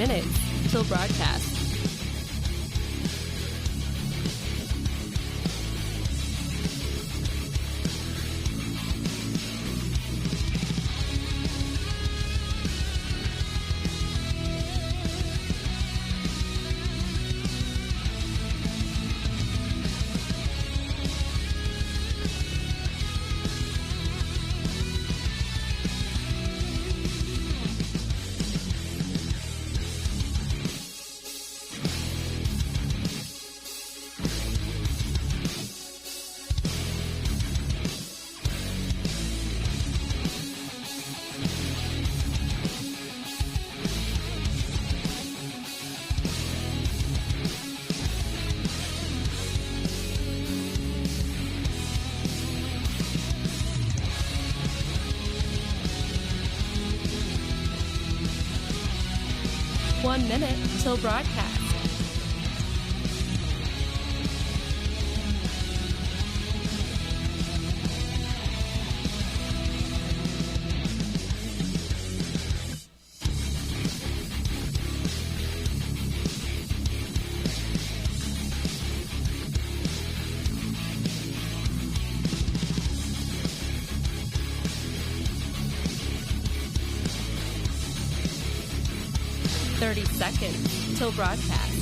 minutes till broadcast. One minute till broadcast. Seconds till broadcast.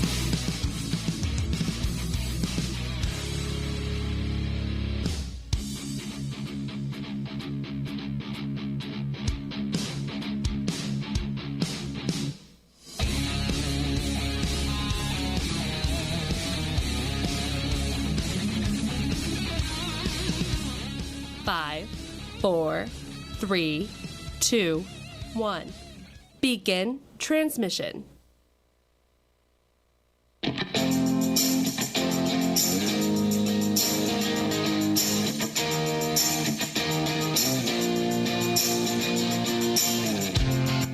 Five, four, three, two, one. Begin transmission.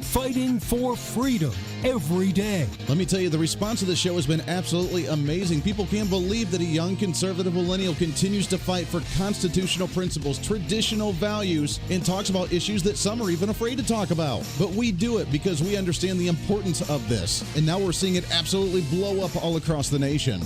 Fighting for freedom every day. Let me tell you, the response to the show has been absolutely amazing. People can't believe that a young conservative millennial continues to fight for constitutional principles, traditional values, and talks about issues that some are even afraid to talk about. But we do it because we understand the importance of this. And now we're seeing it absolutely blow up all across the nation.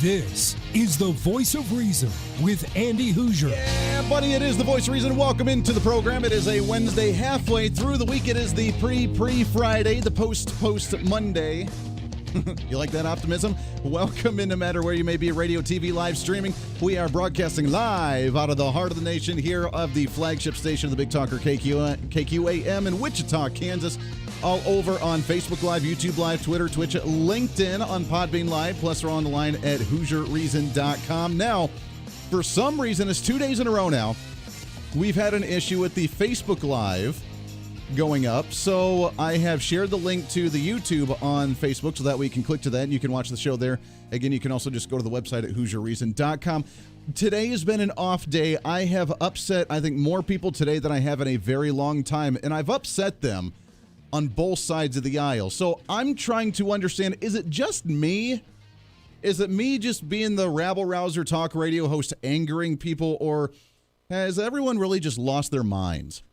This is the Voice of Reason with Andy Hooser. Yeah, buddy, it is the Voice of Reason. Welcome into the program. It is a Wednesday, halfway through the week. It is the pre-Friday, the post-Monday. You like that optimism? Welcome in, no matter where you may be, radio, TV, live streaming. We are broadcasting live out of the heart of the nation here of the flagship station of the Big Talker KQAM in Wichita, Kansas. All over on Facebook Live, YouTube Live, Twitter, Twitch, LinkedIn, on Podbean Live. Plus, we're on the line at HooserReason.com. Now, for some reason, it's 2 days in a row now, we've had an issue with the Facebook Live going up. So I have shared the link to the YouTube on Facebook so that we can click to that and you can watch the show there. Again, you can also just go to the website at HooserReason.com. Today has been an off day. I have upset, I think, more people today than I have in a very long time, and I've upset them on both sides of the aisle. So I'm trying to understand, is it just me? Is it me just being the rabble-rouser talk radio host angering people, or has everyone really just lost their minds?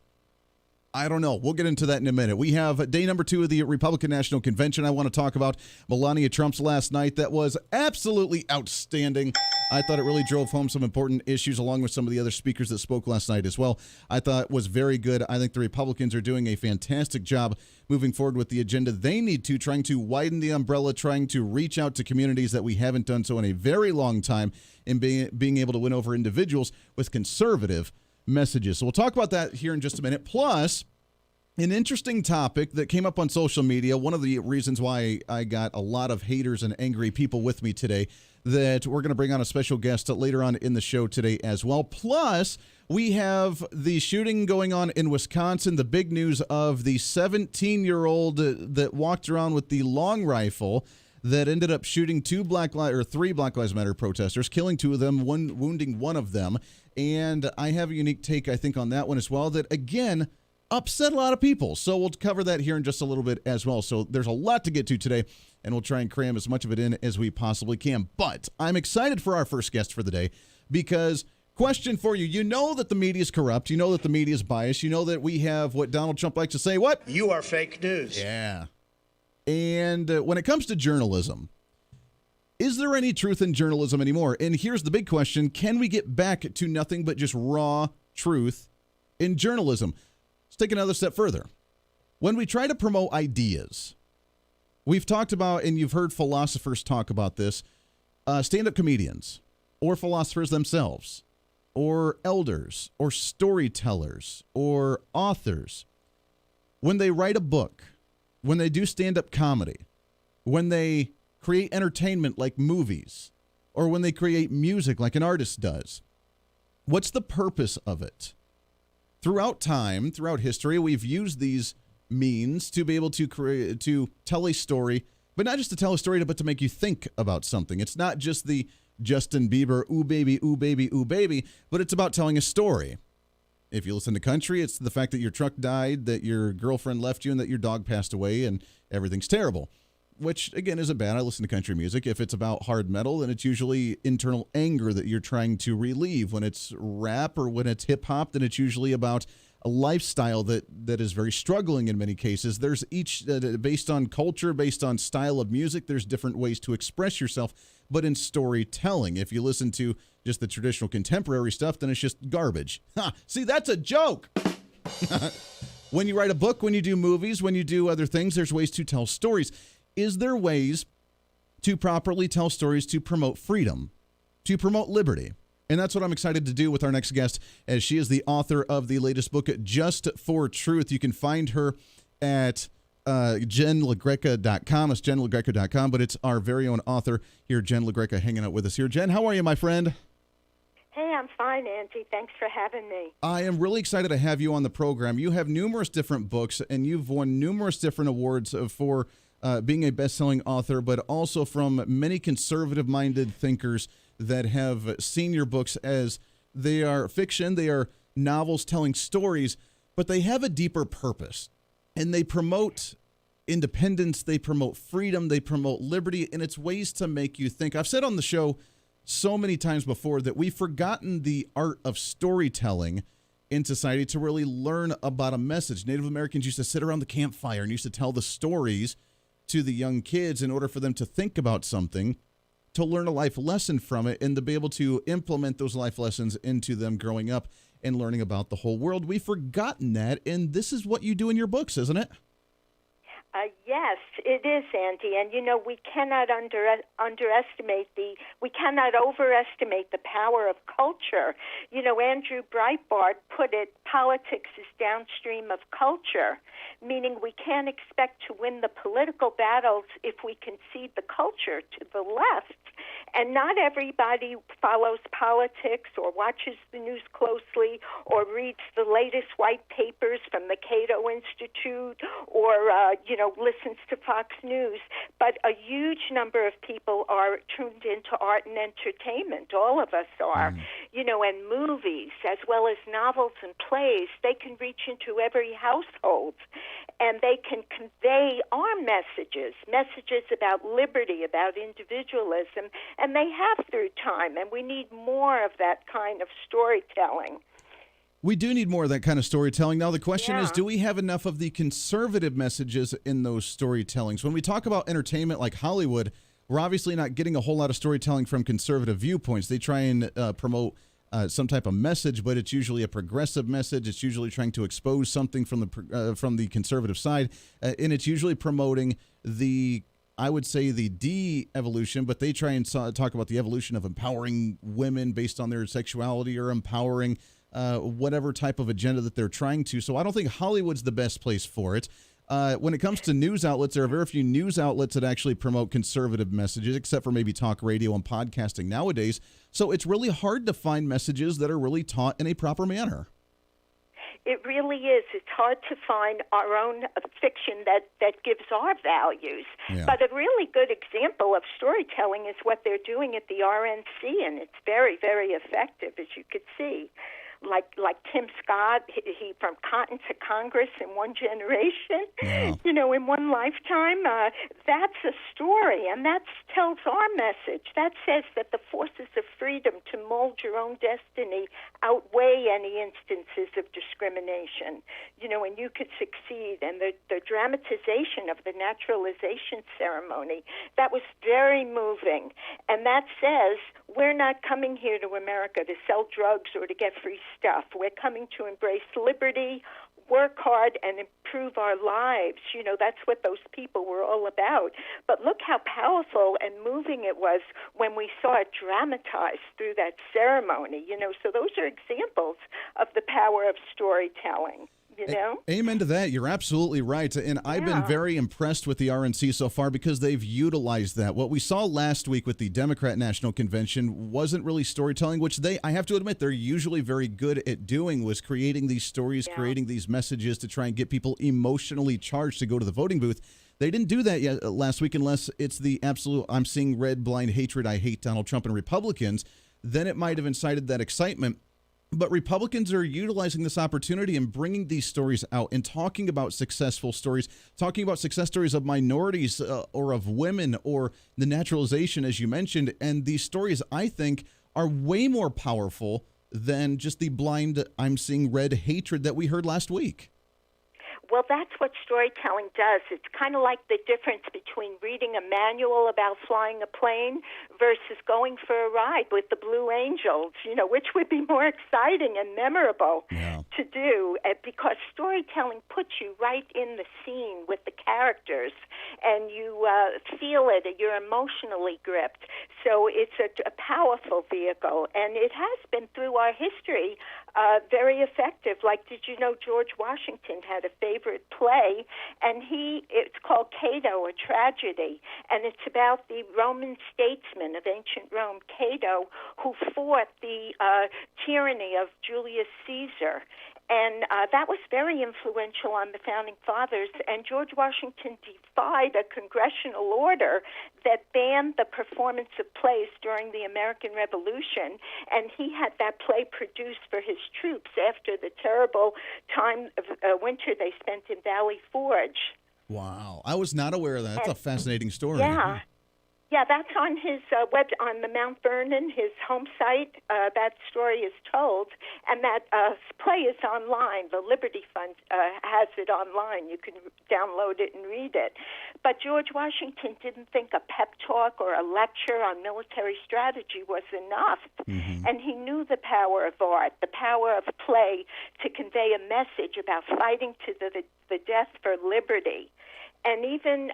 I don't know. We'll get into that in a minute. We have day number 2 of the Republican National Convention. I want to talk about Melania Trump's last night. That was absolutely outstanding. I thought it really drove home some important issues along with some of the other speakers that spoke last night as well. I thought it was very good. I think the Republicans are doing a fantastic job moving forward with the agenda they need to, trying to widen the umbrella, trying to reach out to communities that we haven't done so in a very long time, and being able to win over individuals with conservative messages. So we'll talk about that here in just a minute. Plus, an interesting topic that came up on social media. One of the reasons why I got a lot of haters and angry people with me today, that we're going to bring on a special guest later on in the show today as well. Plus, we have the shooting going on in Wisconsin, the big news of the 17-year-old that walked around with the long rifle that ended up shooting 3 Black Lives Matter protesters, killing 2 of them, wounding 1 of them. And I have a unique take, I think, on that one as well, that, again, upset a lot of people. So we'll cover that here in just a little bit as well. So there's a lot to get to today, and we'll try and cram as much of it in as we possibly can. But I'm excited for our first guest for the day because, question for you, you know that the media is corrupt. You know that the media is biased. You know that we have what Donald Trump likes to say, what? You are fake news. Yeah. And when it comes to journalism, is there any truth in journalism anymore? And here's the big question. Can we get back to nothing but just raw truth in journalism? Let's take another step further. When we try to promote ideas, we've talked about, and you've heard philosophers talk about this, stand-up comedians or philosophers themselves or elders or storytellers or authors. When they write a book, when they do stand-up comedy, when they create entertainment like movies, or when they create music like an artist does, what's the purpose of it? Throughout time, throughout history, we've used these means to be able to tell a story, but not just to tell a story, but to make you think about something. It's not just the Justin Bieber, ooh baby, ooh baby, ooh baby, but it's about telling a story. If you listen to country, it's the fact that your truck died, that your girlfriend left you, and that your dog passed away, and everything's terrible, which, again, isn't bad. I listen to country music. If it's about hard metal, then it's usually internal anger that you're trying to relieve. When it's rap or when it's hip-hop, then it's usually about a lifestyle that is very struggling in many cases. There's each, based on culture, based on style of music, there's different ways to express yourself. But in storytelling, if you listen to just the traditional contemporary stuff, then it's just garbage. Ha! See, that's a joke. When you write a book, when you do movies, when you do other things, there's ways to tell stories. Is there ways to properly tell stories to promote freedom, to promote liberty? And that's what I'm excited to do with our next guest, as she is the author of the latest book, Just for Truth. You can find her at JenLaGreca.com. It's JenLaGreca.com, but it's our very own author here, Jen LaGreca, hanging out with us here. Jen, how are you, my friend? Hey, I'm fine, Angie. Thanks for having me. I am really excited to have you on the program. You have numerous different books, and you've won numerous different awards for being a best-selling author, but also from many conservative-minded thinkers that have seen your books as they are fiction, they are novels telling stories, but they have a deeper purpose. And they promote independence, they promote freedom, they promote liberty, and it's ways to make you think. I've said on the show so many times before that we've forgotten the art of storytelling in society to really learn about a message. Native Americans used to sit around the campfire and used to tell the stories to the young kids in order for them to think about something, to learn a life lesson from it, and to be able to implement those life lessons into them growing up and learning about the whole world. We've forgotten that, and this is what you do in your books, isn't it? Yes, it is, Andy. And, you know, we cannot overestimate the power of culture. You know, Andrew Breitbart put it, politics is downstream of culture, meaning we can't expect to win the political battles if we concede the culture to the left. And not everybody follows politics or watches the news closely or reads the latest white papers from the Cato Institute or, listens to Fox News. But a huge number of people are tuned into art and entertainment. All of us are, and movies as well as novels and plays. They can reach into every household, and they can convey our messages about liberty, about individualism, and they have through time, and we need more of that kind of storytelling. We do need more of that kind of storytelling. Now, the question is, do we have enough of the conservative messages in those storytellings? When we talk about entertainment like Hollywood, we're obviously not getting a whole lot of storytelling from conservative viewpoints. They try and promote some type of message, but it's usually a progressive message. It's usually trying to expose something from the conservative side, and it's usually promoting the de-evolution, but they try and talk about the evolution of empowering women based on their sexuality or empowering whatever type of agenda that they're trying to. So I don't think Hollywood's the best place for it. When it comes to news outlets, there are very few news outlets that actually promote conservative messages, except for maybe talk radio and podcasting nowadays. So it's really hard to find messages that are really taught in a proper manner. It really is. It's hard to find our own fiction that gives our values. Yeah. But a really good example of storytelling is what they're doing at the RNC, and it's very, very effective, as you could see. like Tim Scott, he from cotton to Congress in one generation, in one lifetime. That's a story, and that tells our message. That says that the forces of freedom to mold your own destiny outweigh any instances of discrimination, and you could succeed. And the dramatization of the naturalization ceremony, that was very moving. And that says we're not coming here to America to sell drugs or to get free stuff. We're coming to embrace liberty, work hard, and improve our lives. That's what those people were all about. But look how powerful and moving it was when we saw it dramatized through that ceremony. So those are examples of the power of storytelling. Amen to that. You're absolutely right. And I've been very impressed with the RNC so far because they've utilized that. What we saw last week with the Democrat National Convention wasn't really storytelling, which I have to admit, they're usually very good at doing, was creating these stories, creating these messages to try and get people emotionally charged to go to the voting booth. They didn't do that yet last week unless it's the absolute, I'm seeing red, blind hatred, I hate Donald Trump and Republicans. Then it might have incited that excitement. But Republicans are utilizing this opportunity and bringing these stories out and talking about successful stories, talking about success stories of minorities or of women or the naturalization, as you mentioned. And these stories, I think, are way more powerful than just the blind, I'm seeing red hatred that we heard last week. Well, that's what storytelling does. It's kind of like the difference between reading a manual about flying a plane versus going for a ride with the Blue Angels, which would be more exciting and memorable to do, because storytelling puts you right in the scene with the characters, and you feel it, and you're emotionally gripped. So it's a powerful vehicle, and it has been through our history very effective. Like, did you know George Washington had a favorite play, and it's called Cato, a tragedy, and it's about the Roman statesman of ancient Rome, Cato, who fought the tyranny of Julius Caesar. And that was very influential on the Founding Fathers. And George Washington defied a congressional order that banned the performance of plays during the American Revolution. And he had that play produced for his troops after the terrible time of winter they spent in Valley Forge. Wow. I was not aware of that. That's a fascinating story. Yeah. Yeah, that's on his on the Mount Vernon, his home site. That story is told, and that play is online. The Liberty Fund has it online. You can download it and read it. But George Washington didn't think a pep talk or a lecture on military strategy was enough, and he knew the power of art, the power of play to convey a message about fighting to the death for liberty. And even,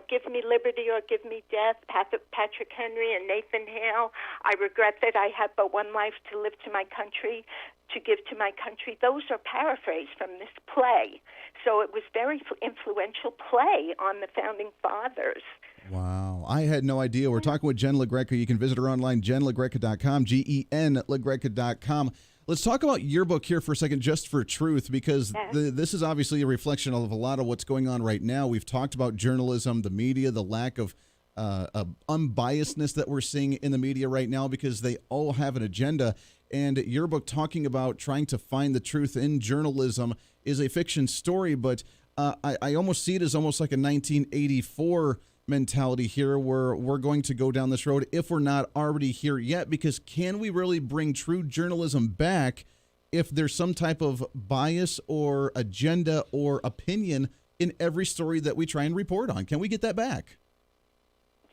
give me liberty or give me death, Patrick Henry and Nathan Hale, I regret that I had but one life to live to my country, to give to my country. Those are paraphrased from this play. So it was very influential play on the Founding Fathers. Wow. I had no idea. We're talking with Jen LaGreca. You can visit her online, jenlagreca.com, GEN LaGreca.com. Let's talk about your book here for a second, Just for Truth, because this is obviously a reflection of a lot of what's going on right now. We've talked about journalism, the media, the lack of unbiasedness that we're seeing in the media right now because they all have an agenda. And your book talking about trying to find the truth in journalism is a fiction story, but I almost see it as almost like a 1984 mentality here where we're going to go down this road if we're not already here yet, because can we really bring true journalism back if there's some type of bias or agenda or opinion in every story that we try and report on? Can we get that back?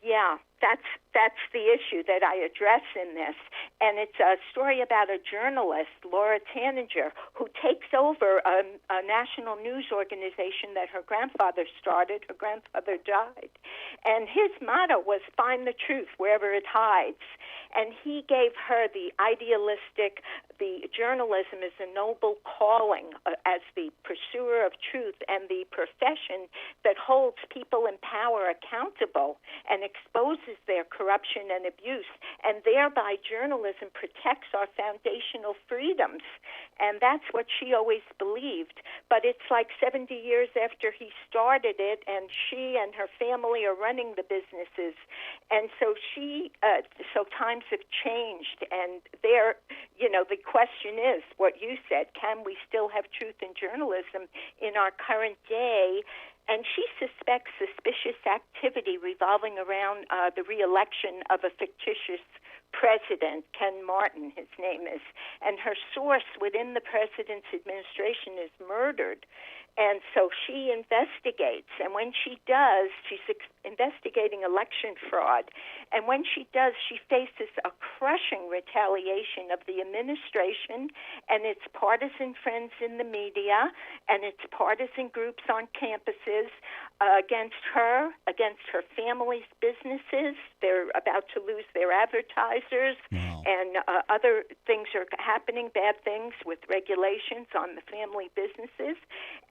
Yeah, that's the issue that I address in this. And it's a story about a journalist, Laura Taninger, who takes over a national news organization that her grandfather started. Her grandfather died. And his motto was, find the truth wherever it hides. And he gave her the idealistic, the journalism is a noble calling as the pursuer of truth and the profession that holds people in power accountable and exposes their corruption and abuse. And thereby journalism protects our foundational freedoms. And that's what she always believed. But it's like 70 years after he started it, and she and her family are running the businesses. And so so times have changed, and the question is what you said, can we still have truth in journalism in our current day? And she suspects suspicious activity revolving around the re-election of a fictitious president, Ken Martin, his name is, and her source within the president's administration is murdered. And so she investigates, and when she does, she's investigating election fraud. And when she does, she faces a crushing retaliation of the administration and its partisan friends in the media and its partisan groups on campuses against her family's businesses. They're about to lose their advertisers. Wow. And other things are happening, bad things with regulations on the family businesses.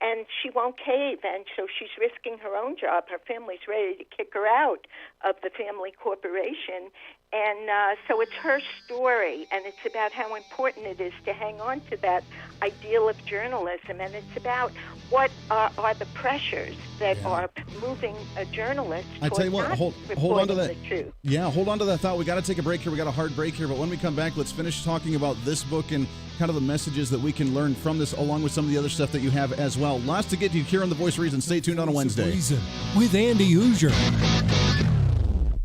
And she won't cave, and so she's risking her own job. Her family's ready to kick her out of the family corporation. And so it's her story, and it's about how important it is to hang on to that ideal of journalism. And it's about what are the pressures that are moving a journalist I tell you what, hold on to that. The truth. Yeah, hold on to that thought. We got to take a break here. We got a hard break here, but when we come back, let's finish talking about this book and kind of the messages that we can learn from this, along with some of the other stuff that you have as well. Lots to get to here on The Voice of Reason. Stay tuned on a Wednesday. Reason with Andy Hooser.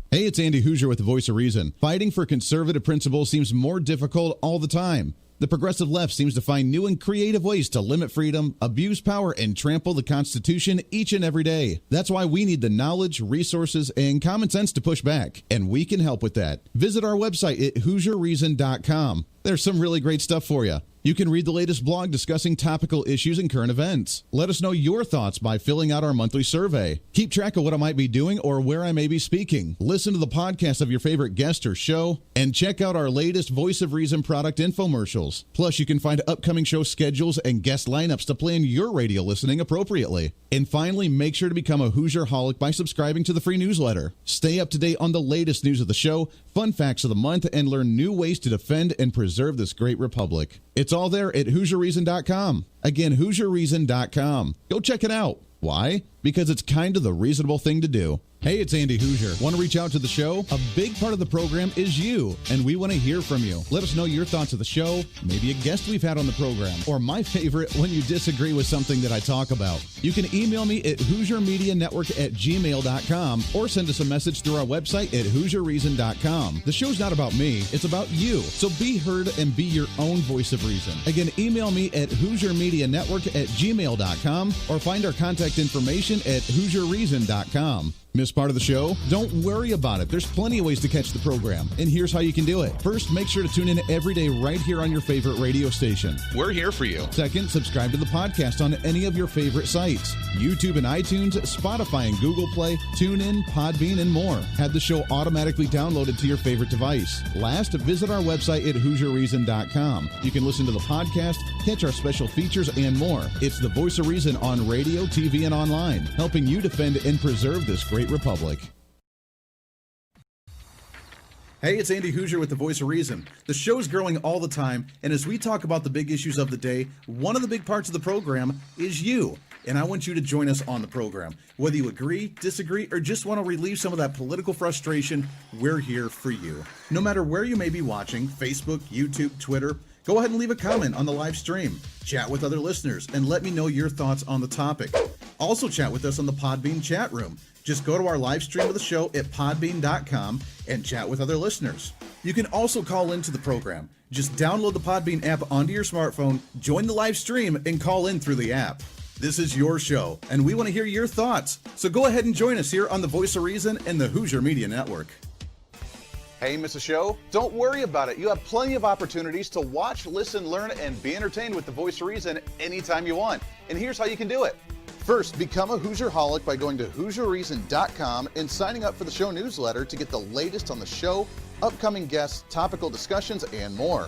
Hey, it's Andy Hooser with The Voice of Reason. Fighting for conservative principles seems more difficult all the time. The progressive left seems to find new and creative ways to limit freedom, abuse power, and trample the Constitution each and every day. That's why we need the knowledge, resources, and common sense to push back, and we can help with that. Visit our website at HooserReason.com. There's some really great stuff for you. You can read the latest blog discussing topical issues and current events. Let us know your thoughts by filling out our monthly survey. Keep track of what I might be doing or where I may be speaking. Listen to the podcast of your favorite guest or show, and check out our latest Voice of Reason product infomercials. Plus, you can find upcoming show schedules and guest lineups to plan your radio listening appropriately. And finally, make sure to become a Hoosier-holic by subscribing to the free newsletter. Stay up to date on the latest news of the show, fun facts of the month, and learn new ways to defend and preserve this great republic. It's all there at HooserReason.com. Again, HooserReason.com. Go check it out. Why? Because it's kind of the reasonable thing to do. Hey, it's Andy Hooser. Want to reach out to the show? A big part of the program is you, and we want to hear from you. Let us know your thoughts of the show, maybe a guest we've had on the program, or my favorite, when you disagree with something that I talk about. You can email me at HooserMediaNetwork@gmail.com or send us a message through our website at HooserReason.com. The show's not about me, it's about you. So be heard and be your own voice of reason. Again, email me at HooserMediaNetwork@gmail.com or find our contact information at HooserReason.com. Miss part of the show? Don't worry about it. There's plenty of ways to catch the program, and here's how you can do it. First, make sure to tune in every day right here on your favorite radio station. We're here for you. Second, subscribe to the podcast on any of your favorite sites. YouTube and iTunes, Spotify and Google Play, TuneIn, Podbean, and more. Have the show automatically downloaded to your favorite device. Last, visit our website at HooserReason.com. You can listen to the podcast, catch our special features, and more. It's the Voice of Reason on radio, TV, and online, helping you defend and preserve this great republic. Hey, it's Andy Hooser with The Voice of Reason. The show's growing all the time, and as we talk about the big issues of the day, one of the big parts of the program is you. And I want you to join us on the program. Whether you agree, disagree, or just want to relieve some of that political frustration, we're here for you. No matter where you may be watching, Facebook, YouTube, Twitter, go ahead and leave a comment on the live stream. Chat with other listeners and let me know your thoughts on the topic. Also chat with us on the Podbean chat room. Just go to our live stream of the show at podbean.com and chat with other listeners. You can also call into the program. Just download the Podbean app onto your smartphone, join the live stream, and call in through the app. This is your show, and we want to hear your thoughts. So go ahead and join us here on The Voice of Reason and the Hooser Media Network. Hey, miss a show? Don't worry about it. You have plenty of opportunities to watch, listen, learn, and be entertained with The Voice of Reason anytime you want. And here's how you can do it. First, become a Hoosier-holic by going to HooserReason.com and signing up for the show newsletter to get the latest on the show, upcoming guests, topical discussions, and more.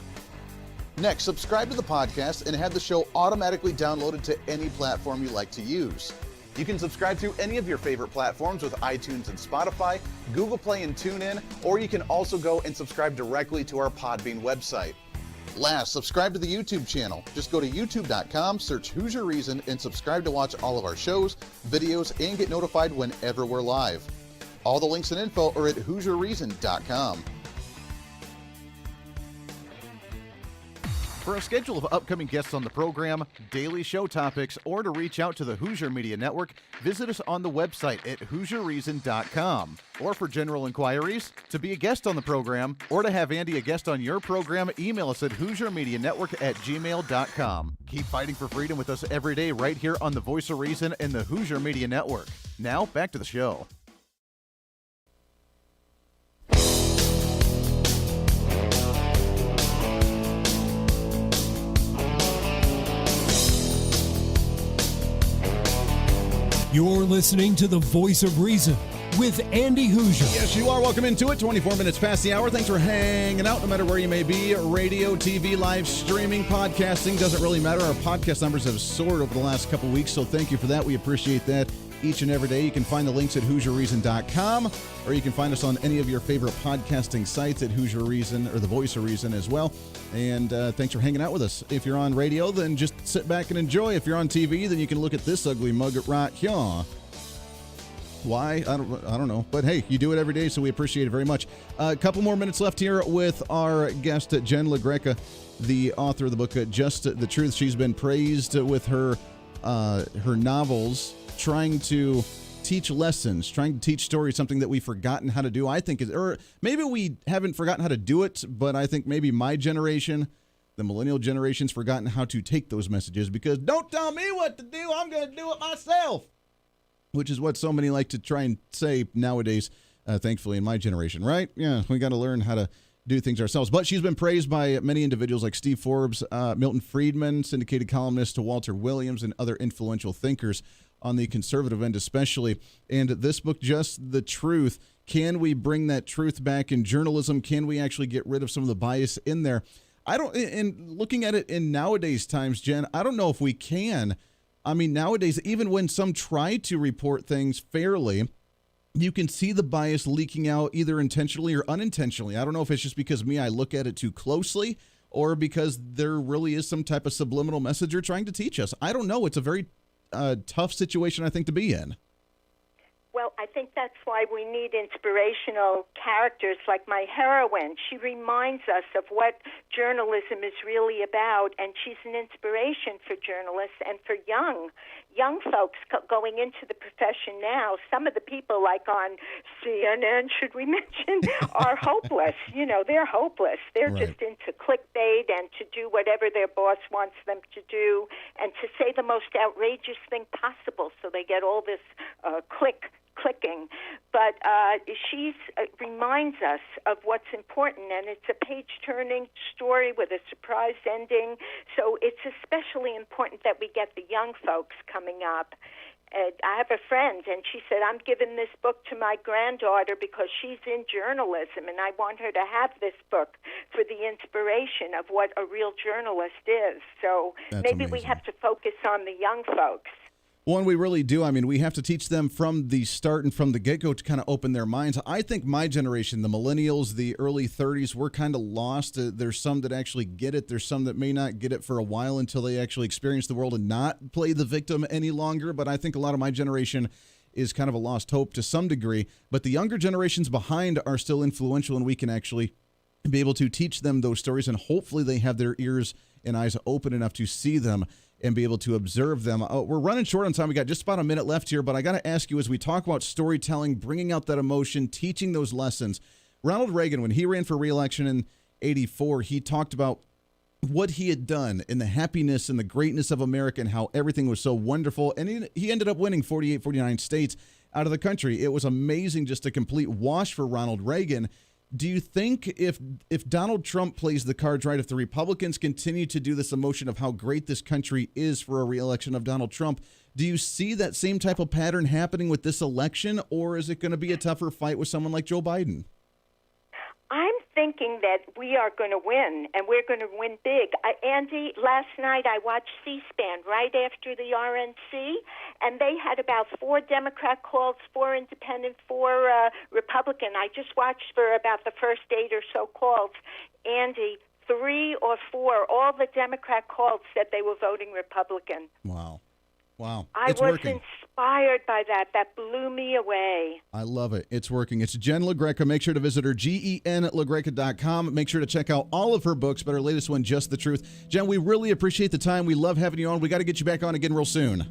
Next, subscribe to the podcast and have the show automatically downloaded to any platform you like to use. You can subscribe to any of your favorite platforms with iTunes and Spotify, Google Play and TuneIn, or you can also go and subscribe directly to our Podbean website. Last, subscribe to the YouTube channel. Just go to youtube.com, search Hooser Reason, and subscribe to watch all of our shows, videos, and get notified whenever we're live. All the links and info are at HooserReason.com. For a schedule of upcoming guests on the program, daily show topics, or to reach out to the Hooser Media Network, visit us on the website at HooserReason.com. Or for general inquiries, to be a guest on the program, or to have Andy a guest on your program, email us at HooserMediaNetwork@gmail.com. Keep fighting for freedom with us every day right here on the Voice of Reason and the Hooser Media Network. Now, back to the show. You're listening to the Voice of Reason with Andy Hooser. Yes, you are. Welcome into it. 24 minutes past the hour. Thanks for hanging out, no matter where you may be. Radio, TV, live streaming, podcasting, doesn't really matter. Our podcast numbers have soared over the last couple weeks, so thank you for that. We appreciate that each and every day. You can find the links at HooserReason.com, or you can find us on any of your favorite podcasting sites at Hooser Reason or the Voice of Reason as well. And thanks for hanging out with us. If you're on radio, then just sit back and enjoy. If you're on TV, then you can look at this ugly mug right here. Why? I don't know. But hey, you do it every day, so we appreciate it very much. A couple more minutes left here with our guest, Jen LaGreca, the author of the book, Just the Truth. She's been praised with her novels, trying to teach lessons, trying to teach stories, something that we've forgotten how to do, I think, or maybe we haven't forgotten how to do it, but I think maybe my generation, the millennial generation's forgotten how to take those messages, because don't tell me what to do, I'm going to do it myself, which is what so many like to try and say nowadays, thankfully in my generation, right? Yeah, we got to learn how to do things ourselves. But she's been praised by many individuals like Steve Forbes, Milton Friedman, syndicated columnist to Walter Williams, and other influential thinkers on the conservative end especially. And this book, Just the Truth, can we bring that truth back in journalism? Can we actually get rid of some of the bias in there? And looking at it in nowadays times, Jen, I don't know if we can. I mean, nowadays, even when some try to report things fairly, you can see the bias leaking out either intentionally or unintentionally. I don't know if it's just because I look at it too closely, or because there really is some type of subliminal message you're trying to teach us. I don't know. It's a very tough situation, I think, to be in. Well, I think that's why we need inspirational characters like my heroine. She reminds us of what journalism is really about, and she's an inspiration for journalists and for young folks going into the profession now. Some of the people, like on CNN, should we mention, are hopeless. You know, they're hopeless. They're just into clickbait and to do whatever their boss wants them to do and to say the most outrageous thing possible so they get all this clicking. But she reminds us of what's important, and it's a page-turning story with a surprise ending. So it's especially important that we get the young folks coming up. I have a friend, and she said, I'm giving this book to my granddaughter because she's in journalism, and I want her to have this book for the inspiration of what a real journalist is. So maybe we have to focus on the young folks. One, we really do. I mean, we have to teach them from the start and from the get-go to kind of open their minds. I think my generation, the millennials, the early 30s, we're kind of lost. There's some that actually get it. There's some that may not get it for a while until they actually experience the world and not play the victim any longer. But I think a lot of my generation is kind of a lost hope to some degree. But the younger generations behind are still influential, and we can actually be able to teach them those stories, and hopefully they have their ears and eyes open enough to see them and be able to observe them. We're running short on time. We got just about a minute left here, but I got to ask you, as we talk about storytelling, bringing out that emotion, teaching those lessons, Ronald Reagan, when he ran for re-election in 84, he talked about what he had done and the happiness and the greatness of America and how everything was so wonderful. And he ended up winning 48, 49 states out of the country. It was amazing, just a complete wash for Ronald Reagan. Do you think if Donald Trump plays the cards right, if the Republicans continue to do this emotion of how great this country is for a re-election of Donald Trump, do you see that same type of pattern happening with this election, or is it going to be a tougher fight with someone like Joe Biden? I'm thinking that we are going to win, and we're going to win big. Andy, last night I watched C-SPAN right after the RNC, and they had about 4 Democrat calls, 4 independent, 4 Republican. I just watched for about the first 8 or so calls. Andy, 3 or 4, all the Democrat called said they were voting Republican. Wow. Wow. I It's was working. inspired by that. That blew me away. I love it. It's working. It's Jen LaGreca. Make sure to visit her, GEN@LaGreca.com. Make sure to check out all of her books, but her latest one, Just the Truth. Jen, we really appreciate the time. We love having you on. We got to get you back on again real soon.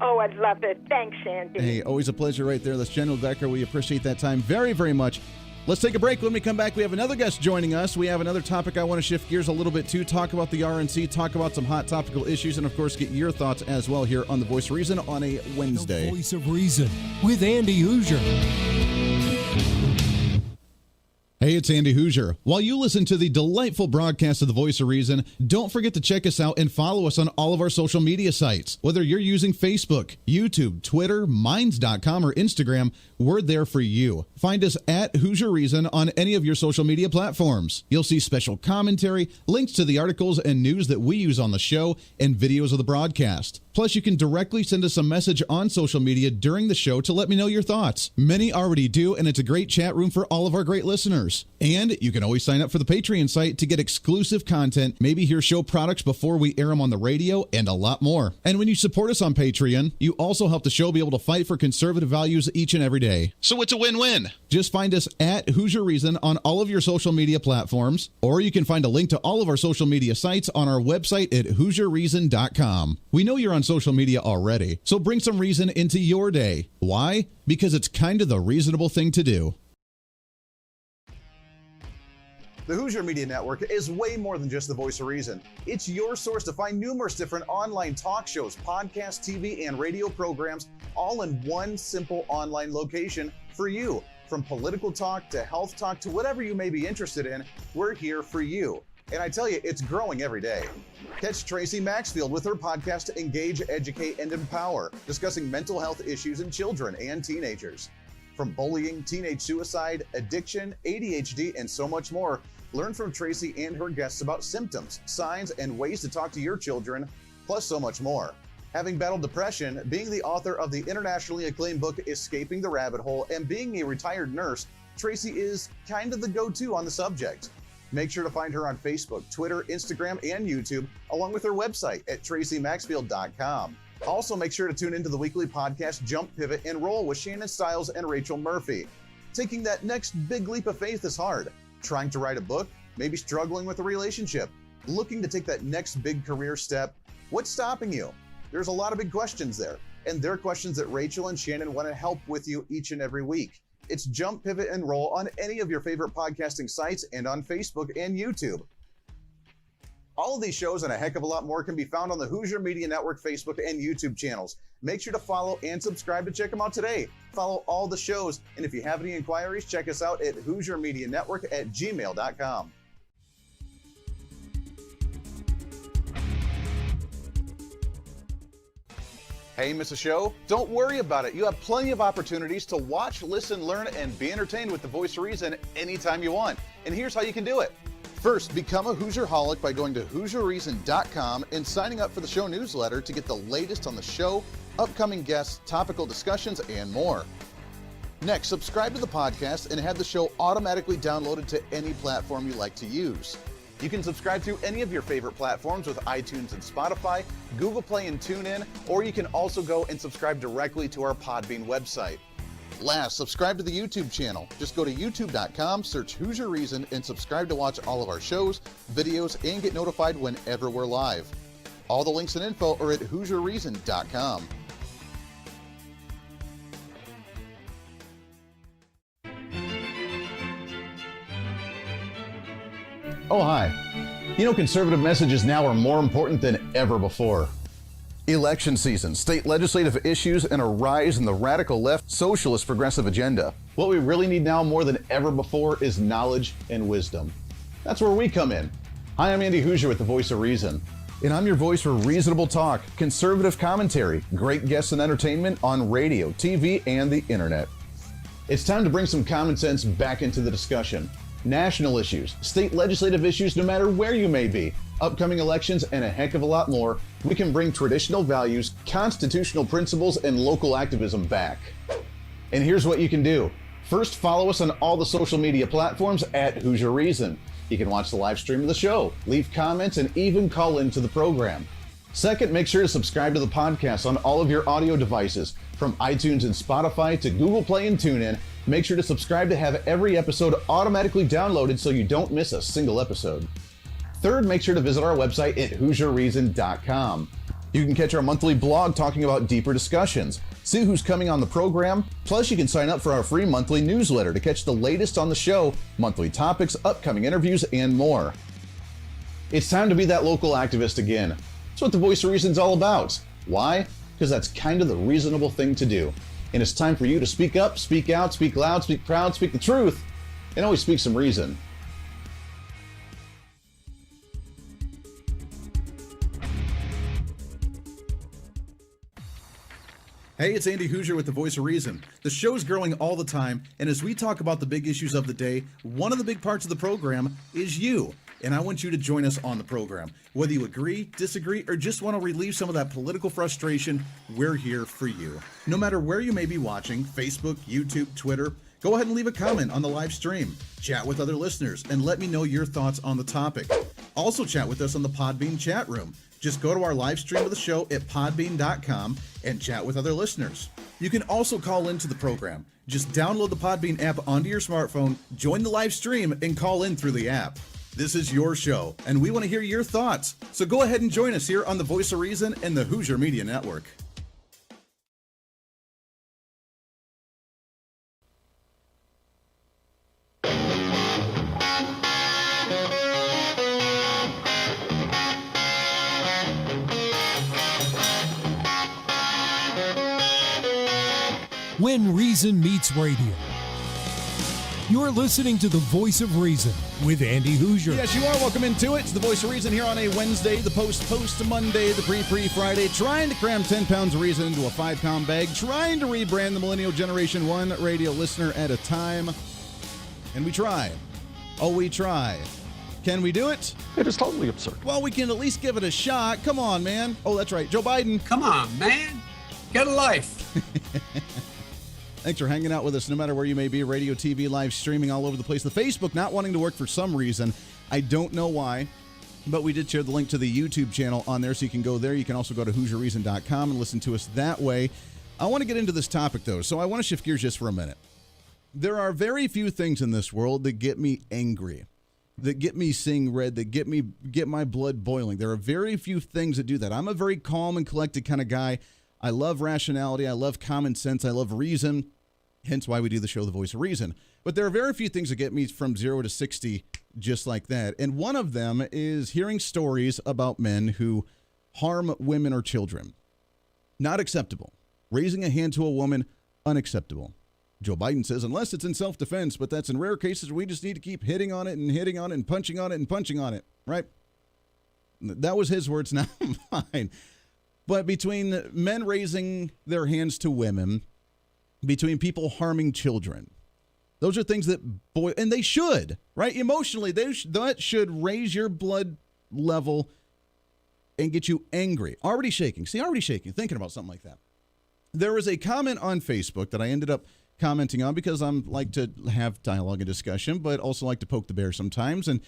Oh, I'd love it. Thanks, Andy. Hey, always a pleasure right there. That's Jen LaGreca. We appreciate that time very, very much. Let's take a break. When we come back, we have another guest joining us. We have another topic I want to shift gears a little bit to, talk about the RNC, talk about some hot topical issues, and, of course, get your thoughts as well here on The Voice of Reason on a Wednesday. The Voice of Reason with Andy Hooser. Hey, it's Andy Hooser. While you listen to the delightful broadcast of The Voice of Reason, don't forget to check us out and follow us on all of our social media sites. Whether you're using Facebook, YouTube, Twitter, Minds.com, or Instagram, we're there for you. Find us at Hooser Reason on any of your social media platforms. You'll see special commentary, links to the articles and news that we use on the show, and videos of the broadcast. Plus, you can directly send us a message on social media during the show to let me know your thoughts. Many already do, and it's a great chat room for all of our great listeners. And you can always sign up for the Patreon site to get exclusive content, maybe hear show products before we air them on the radio, and a lot more. And when you support us on Patreon, you also help the show be able to fight for conservative values each and every day. So it's a win-win. Just find us at Hooser Reason on all of your social media platforms, or you can find a link to all of our social media sites on our website at HooserReason.com. We know you're on social media already, so bring some reason into your day. Why? Because it's kind of the reasonable thing to do. The Hooser Media Network is way more than just the voice of reason. It's your source to find numerous different online talk shows, podcasts, TV, and radio programs, all in one simple online location for you. From political talk to health talk to whatever you may be interested in, we're here for you. And I tell you, it's growing every day. Catch Tracy Maxfield with her podcast, Engage, Educate, and Empower, discussing mental health issues in children and teenagers. From bullying, teenage suicide, addiction, ADHD, and so much more, learn from Tracy and her guests about symptoms, signs, and ways to talk to your children, plus so much more. Having battled depression, being the author of the internationally acclaimed book, Escaping the Rabbit Hole, and being a retired nurse, Tracy is kind of the go-to on the subject. Make sure to find her on Facebook, Twitter, Instagram, and YouTube, along with her website at tracymaxfield.com. Also, make sure to tune into the weekly podcast Jump, Pivot, and Roll with Shannon Stiles and Rachel Murphy. Taking that next big leap of faith is hard. Trying to write a book, maybe struggling with a relationship, looking to take that next big career step. What's stopping you? There's a lot of big questions there, and they're questions that Rachel and Shannon want to help with you each and every week. It's Jump, Pivot, and Roll on any of your favorite podcasting sites and on Facebook and YouTube. All of these shows and a heck of a lot more can be found on the Hooser Media Network Facebook and YouTube channels. Make sure to follow and subscribe to check them out today. Follow all the shows, and if you have any inquiries, check us out at HooserMediaNetwork@gmail.com. Hey, miss a show? Don't worry about it. You have plenty of opportunities to watch, listen, learn, and be entertained with The Voice of Reason anytime you want. And here's how you can do it. First, become a Hooserholic by going to HooserReason.com and signing up for the show newsletter to get the latest on the show, upcoming guests, topical discussions, and more. Next, subscribe to the podcast and have the show automatically downloaded to any platform you like to use. You can subscribe through any of your favorite platforms with iTunes and Spotify, Google Play and TuneIn, or you can also go and subscribe directly to our Podbean website. Last, subscribe to the YouTube channel. Just go to youtube.com, search Hooser Reason, and subscribe to watch all of our shows, videos, and get notified whenever we're live. All the links and info are at HooserReason.com. Oh, hi. You know, conservative messages now are more important than ever before. Election season, state legislative issues, and a rise in the radical left socialist progressive agenda. What we really need now more than ever before is knowledge and wisdom. That's where we come in. Hi, I'm Andy Hooser with The Voice of Reason, and I'm your voice for reasonable talk, conservative commentary, great guests and entertainment on radio, TV, and the internet. It's time to bring some common sense back into the discussion. National issues, state legislative issues, no matter where you may be, upcoming elections, and a heck of a lot more, we can bring traditional values, constitutional principles, and local activism back. And here's what you can do. First, follow us on all the social media platforms at Hooser Reason. You can watch the live stream of the show, leave comments, and even call into the program. Second, make sure to subscribe to the podcast on all of your audio devices, from iTunes and Spotify to Google Play and TuneIn. Make sure to subscribe to have every episode automatically downloaded so you don't miss a single episode. Third, make sure to visit our website at HooserReason.com. You can catch our monthly blog talking about deeper discussions, see who's coming on the program, plus you can sign up for our free monthly newsletter to catch the latest on the show, monthly topics, upcoming interviews, and more. It's time to be that local activist again. That's what the Voice of Reason's all about. Why? Because that's kind of the reasonable thing to do. And it's time for you to speak up, speak out, speak loud, speak proud, speak the truth, and always speak some reason. Hey, it's Andy Hooser with the Voice of Reason. The show's growing all the time, and as we talk about the big issues of the day, one of the big parts of the program is you. And I want you to join us on the program. Whether you agree, disagree, or just want to relieve some of that political frustration, we're here for you. No matter where you may be watching, Facebook, YouTube, Twitter, go ahead and leave a comment on the live stream. Chat with other listeners and let me know your thoughts on the topic. Also chat with us on the Podbean chat room. Just go to our live stream of the show at podbean.com and chat with other listeners. You can also call into the program. Just download the Podbean app onto your smartphone, join the live stream, and call in through the app. This is your show, and we want to hear your thoughts. So go ahead and join us here on the Voice of Reason and the Hooser Media Network. When Reason Meets Radio. You're listening to the Voice of Reason with Andy Hooser. Yes, you are. Welcome into it. It's the Voice of Reason here on a Wednesday, the post Monday, the pre-Friday, trying to cram 10 pounds of reason into a 5-pound bag, trying to rebrand the millennial generation one radio listener at a time. And we try. Oh, we try. Can we do it? It is totally absurd. Well, we can at least give it a shot. Come on, man. Oh, that's right. Joe Biden. Come on, man. Get a life. Thanks for hanging out with us no matter where you may be. Radio, TV, live streaming all over the place. The Facebook not wanting to work for some reason. I don't know why, but we did share the link to the YouTube channel on there, so you can go there. You can also go to HooserReason.com and listen to us that way. I want to get into this topic, though, so I want to shift gears just for a minute. There are very few things in this world that get me angry, that get me seeing red, that get my blood boiling. There are very few things that do that. I'm a very calm and collected kind of guy. I love rationality. I love common sense. I love reason. Hence why we do the show, The Voice of Reason. But there are very few things that get me from 0 to 60 just like that. And one of them is hearing stories about men who harm women or children. Not acceptable. Raising a hand to a woman, unacceptable. Joe Biden says, unless it's in self-defense, but that's in rare cases, we just need to keep hitting on it and hitting on it and punching on it and punching on it, right? That was his words, not mine. But between men raising their hands to women, between people harming children, those are things that and they should, right? Emotionally, that should raise your blood level and get you angry. Already shaking, thinking about something like that. There was a comment on Facebook that I ended up commenting on because I like to have dialogue and discussion, but also like to poke the bear sometimes. And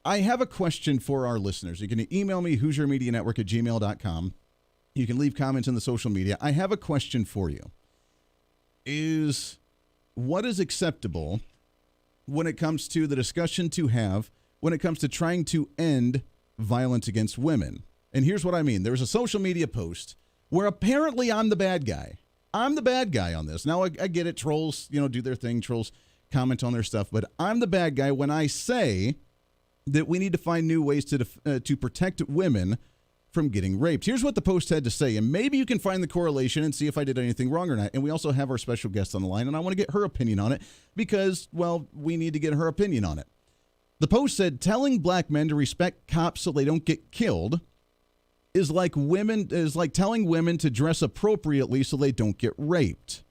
I have a question for our listeners. You can email me, HooserMediaNetwork@gmail.com. You can leave comments in the social media. I have a question for you. Is what is acceptable when it comes to the discussion to have when it comes to trying to end violence against women? And here's what I mean. There was a social media post where apparently I'm the bad guy. I'm the bad guy on this. Now, I get it. Trolls, do their thing. Trolls comment on their stuff. But I'm the bad guy when I say that we need to find new ways to protect women from getting raped. Here's what the post had to say, and maybe you can find the correlation and see if I did anything wrong or not. And we also have our special guest on the line, and I want to get her opinion on it because, well, we need to get her opinion on it. The post said, telling black men to respect cops so they don't get killed is like telling women to dress appropriately so they don't get raped.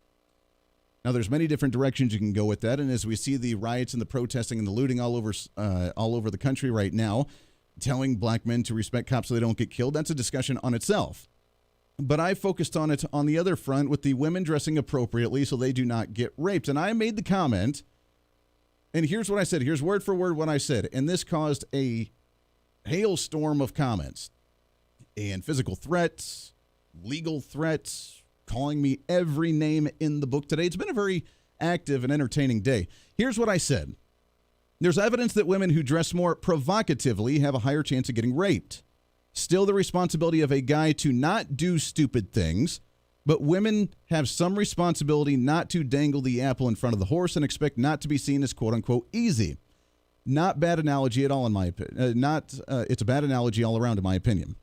Now, there's many different directions you can go with that, and as we see the riots and the protesting and the looting all over the country right now, telling black men to respect cops so they don't get killed, that's a discussion on itself. But I focused on it on the other front with the women dressing appropriately so they do not get raped. And I made the comment And here's what I said. Here's word for word what I said. And this caused a hailstorm of comments and physical threats, legal threats, calling me every name in the book today. It's been a very active and entertaining day. Here's what I said. There's evidence that women who dress more provocatively have a higher chance of getting raped. Still the responsibility of a guy to not do stupid things, but women have some responsibility not to dangle the apple in front of the horse and expect not to be seen as quote-unquote easy. Not bad analogy at all in my opinion. It's a bad analogy all around in my opinion.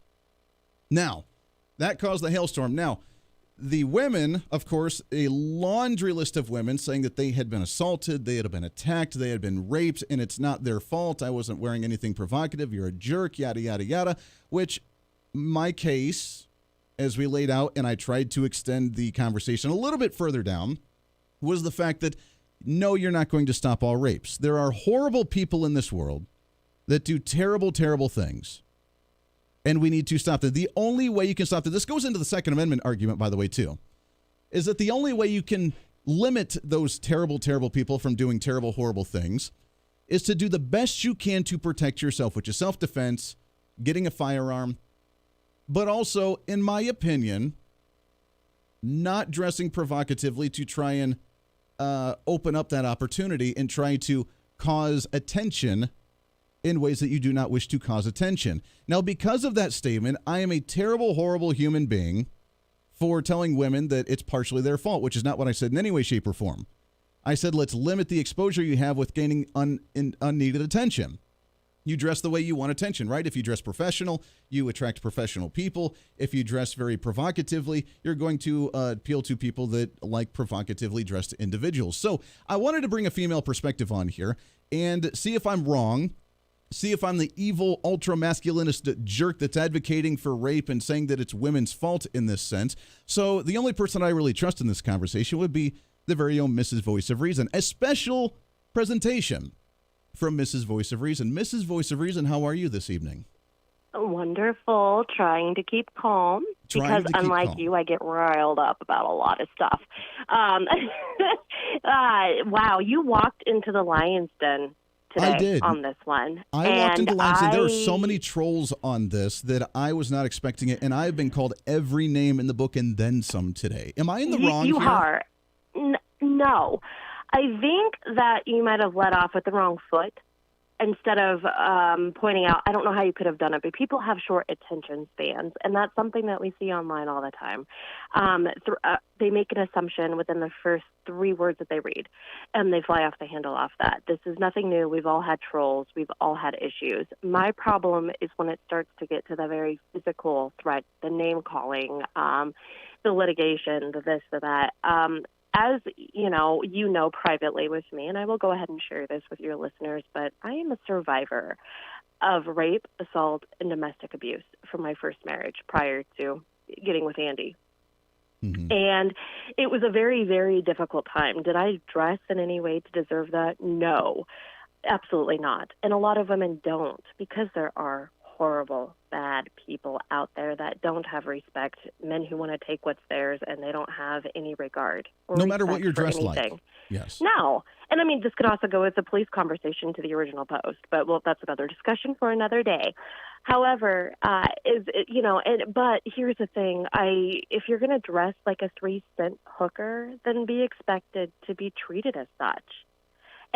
Now, that caused the hailstorm. Now, the women, of course, a laundry list of women saying that they had been assaulted, they had been attacked, they had been raped, and it's not their fault. I wasn't wearing anything provocative. You're a jerk, yada, yada, yada, which my case, as we laid out, and I tried to extend the conversation a little bit further down, was the fact that, no, you're not going to stop all rapes. There are horrible people in this world that do terrible, terrible things. And we need to stop that. The only way you can stop that, this goes into the Second Amendment argument, by the way, too, is that the only way you can limit those terrible, terrible people from doing terrible, horrible things is to do the best you can to protect yourself, which is self-defense, getting a firearm, but also, in my opinion, not dressing provocatively to try and open up that opportunity and try to cause attention in ways that you do not wish to cause attention. Now, because of that statement, I am a terrible, horrible human being for telling women that it's partially their fault, which is not what I said in any way, shape, or form. I said, let's limit the exposure you have with gaining unneeded attention. You dress the way you want attention, right? If you dress professional, you attract professional people. If you dress very provocatively, you're going to appeal to people that like provocatively dressed individuals. So I wanted to bring a female perspective on here and see if I'm wrong. See if I'm the evil, ultra-masculinist jerk that's advocating for rape and saying that it's women's fault in this sense. So the only person I really trust in this conversation would be the very own Mrs. Voice of Reason. A special presentation from Mrs. Voice of Reason. Mrs. Voice of Reason, how are you this evening? Wonderful. Trying to keep calm. Because unlike you, I get riled up about a lot of stuff. Wow, you walked into the lion's den today. I did. On this one. I walked into lines, and there are so many trolls on this that I was not expecting it, and I have been called every name in the book and then some today. Am I in the wrong You here? are. No. I think that you might have let off with the wrong foot instead of pointing out, I don't know how you could have done it, but people have short attention spans, and that's something that we see online all the time. They make an assumption within the first 3 words that they read, and they fly off the handle off that. This is nothing new. We've all had trolls. We've all had issues. My problem is when it starts to get to the very physical threat, the name-calling, the litigation, the this, the that. As you know privately with me, and I will go ahead and share this with your listeners, but I am a survivor of rape, assault, and domestic abuse from my first marriage prior to getting with Andy. Mm-hmm. And it was a very, very difficult time. Did I dress in any way to deserve that? No, absolutely not. And a lot of women don't, because there are horrible, bad people out there that don't have respect, men who want to take what's theirs, and they don't have any regard. No matter what you're dressed like. Yes. No. And I mean, this could also go as a police conversation to the original post, but that's another discussion for another day. However, but here's the thing. If you're going to dress like a 3-cent hooker, then be expected to be treated as such.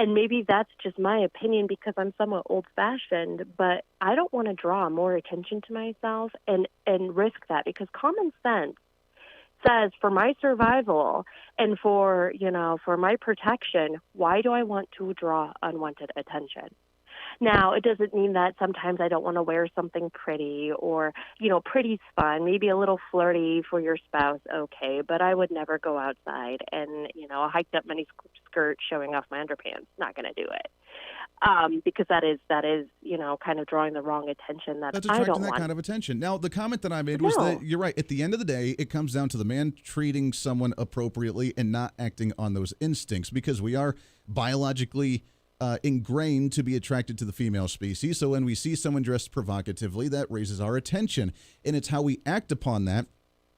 And maybe that's just my opinion because I'm somewhat old-fashioned, but I don't want to draw more attention to myself and risk that, because common sense says for my survival and for my protection, why do I want to draw unwanted attention? Now, it doesn't mean that sometimes I don't want to wear something pretty or, pretty's fun, maybe a little flirty for your spouse, okay, but I would never go outside and, a hiked up mini skirt showing off my underpants. Not going to do it. Because that is, kind of drawing the wrong attention that I don't want. That's attracting that kind of attention. Now, the comment that I made was that you're right. At the end of the day, it comes down to the man treating someone appropriately and not acting on those instincts, because we are biologically ingrained to be attracted to the female species. So when we see someone dressed provocatively, that raises our attention, and it's how we act upon that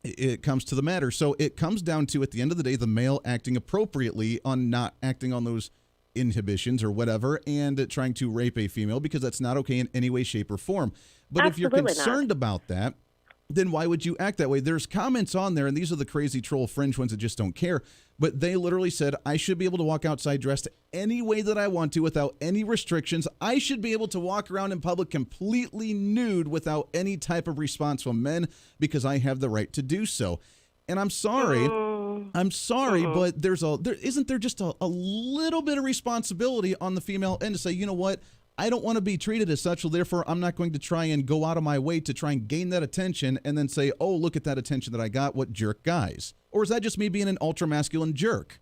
it comes to the matter. So it comes down to, at the end of the day, the male acting appropriately on not acting on those inhibitions or whatever and trying to rape a female, because that's not okay in any way, shape, or form. But if you're concerned about that, then why would you act that way? There's comments on there, and these are the crazy troll fringe ones that just don't care, but they literally said, I should be able to walk outside dressed any way that I want to without any restrictions. I should be able to walk around in public completely nude without any type of response from men because I have the right to do so. And I'm sorry, but isn't there just a little bit of responsibility on the female end to say, you know what? I don't want to be treated as such, so therefore I'm not going to try and go out of my way to try and gain that attention and then say, oh, look at that attention that I got, what jerk guys. Or is that just me being an ultra-masculine jerk?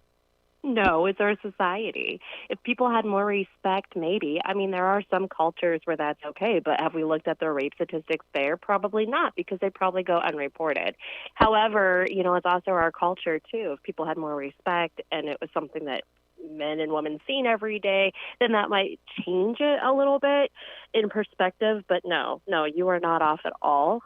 No, it's our society. If people had more respect, maybe. I mean, there are some cultures where that's okay, but have we looked at the rape statistics there? Probably not, because they probably go unreported. However, it's also our culture, too. If people had more respect and it was something that men and women seen every day, then that might change it a little bit in perspective. But no, you are not off at all.